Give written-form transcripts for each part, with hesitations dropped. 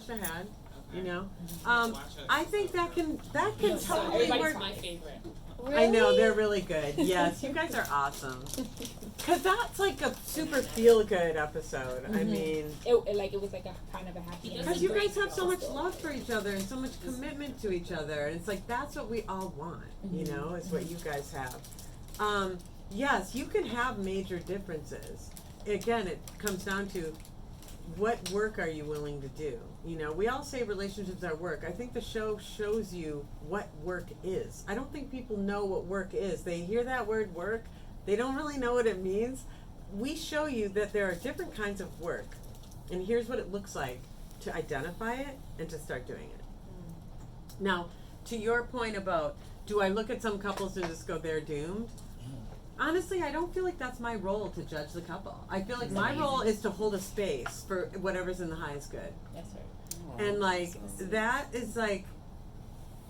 flash ahead. You know, I think that can totally Everybody's work. my favorite. Really? I know, they're really good. Yes, you guys are awesome. Cause that's like a super feel good episode. I mean, It was like a kind of a happy ending. because you guys have so much love for each other and so much commitment to each other, and it's like that's what we all want. You know, is what you guys have. Yes, you can have major differences. Again, it comes down to what work are you willing to do? You know, we all say relationships are work. I think the show shows you what work is. I don't think people know what work is. They hear that word work, they don't really know what it means. We show you that there are different kinds of work, and here's what it looks like to identify it and to start doing it. Now, to your point about, do I look at some couples and just go, they're doomed? Honestly, I don't feel like that's my role to judge the couple. I feel like my role is to hold a space for whatever's in the highest good. That's right. And like, that is like,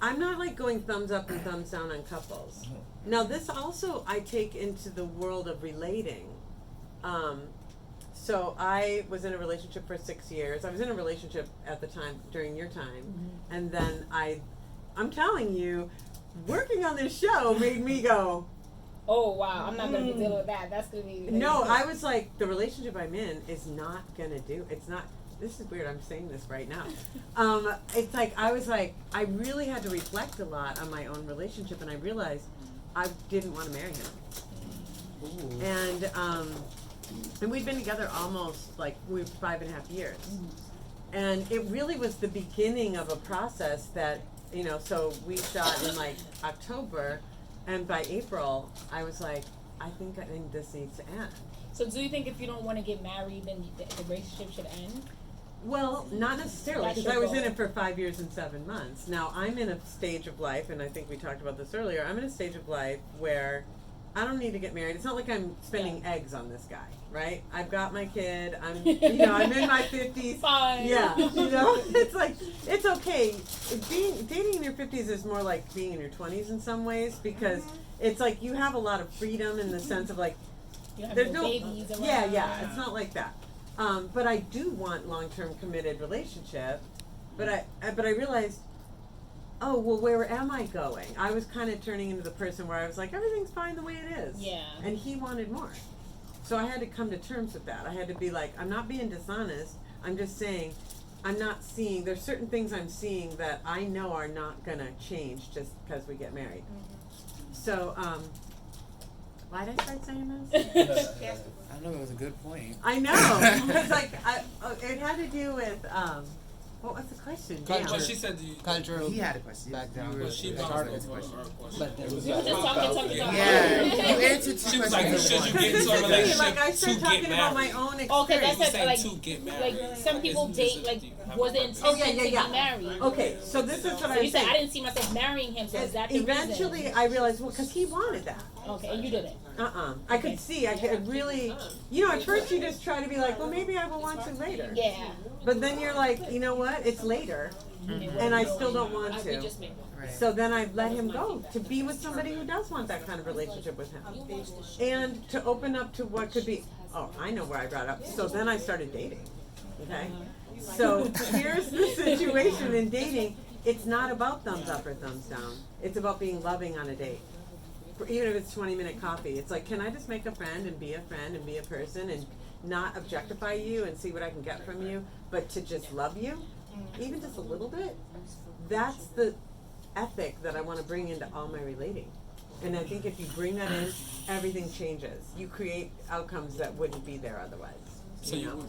I'm not like going thumbs up and thumbs down on couples. Now this also I take into the world of relating. So I was in a relationship for 6 years. I was in a relationship at the time, during your time. And then I'm telling you, working on this show made me go, Oh wow, I'm not gonna be dealing with that. That's gonna be no, I was like, the relationship I'm in is not gonna do, it's not, this is weird, I'm saying this right now. It's like, I was like, I really had to reflect a lot on my own relationship, and I realized I didn't want to marry him. Ooh. And we'd been together almost, like, 5.5 years. And it really was the beginning of a process that, you know, so we shot in like October, and by April, I was like, I think this needs to end. So do you think if you don't want to get married, then the relationship should end? Well, not necessarily, That's because your I was in goal. it for 5 years and 7 months. Now, I'm in a stage of life, and I think we talked about this earlier, I'm in a stage of life where I don't need to get married. It's not like I'm spending eggs on this guy, right? I've got my kid, I'm in my 50s. Fine. Yeah, you know, it's like, it's okay. Dating in your 50s is more like being in your 20s in some ways, because it's like you have a lot of freedom in the sense of like, You have there's no no, babies around. yeah, it's not like that. But I do want long-term committed relationship, but I realized, oh, well, where am I going? I was kind of turning into the person where I was like, everything's fine the way it is. Yeah. And he wanted more. So I had to come to terms with that. I had to be like, I'm not being dishonest. I'm just saying, I'm not seeing, there's certain things I'm seeing that I know are not going to change just because we get married. So, why did I start saying this? I don't know, it was a good point. I know, because like, it had to do with, what was the question? Well, Damn. she said Cultural He had a question. background. Well, she started bounced his question. But there was You were just talking. Yeah, you answered two She was like, questions. should you get This into a is the thing, relationship like I to started get talking about my married? own experience. Okay, that's You say like to get married. like some people Is date this like do you have was the a intention preference? Oh, yeah, to yeah. be married. Okay, so this is what So I'm you said I saying. didn't see myself marrying him, so is that the Eventually, reason? I realized, well, because he wanted that. Okay, and you didn't. I could see, I could really, you know, at first you just try to be like, well, maybe I will want to later. Yeah. But then you're like, you know what, it's later, and I still don't want We to. just made Right. So then I let him go to be with somebody who does want that kind of relationship with him. And to open up to what could be, oh, I know where I brought up. So then I started dating, okay? So here's the situation in dating. It's not about thumbs up or thumbs down. It's about being loving on a date. Even if it's 20-minute coffee, it's like, can I just make a friend and be a person and not objectify you and see what I can get from you, but to just love you, even just a little bit? That's the ethic that I want to bring into all my relating. And I think if you bring that in, everything changes. You create outcomes that wouldn't be there otherwise. So you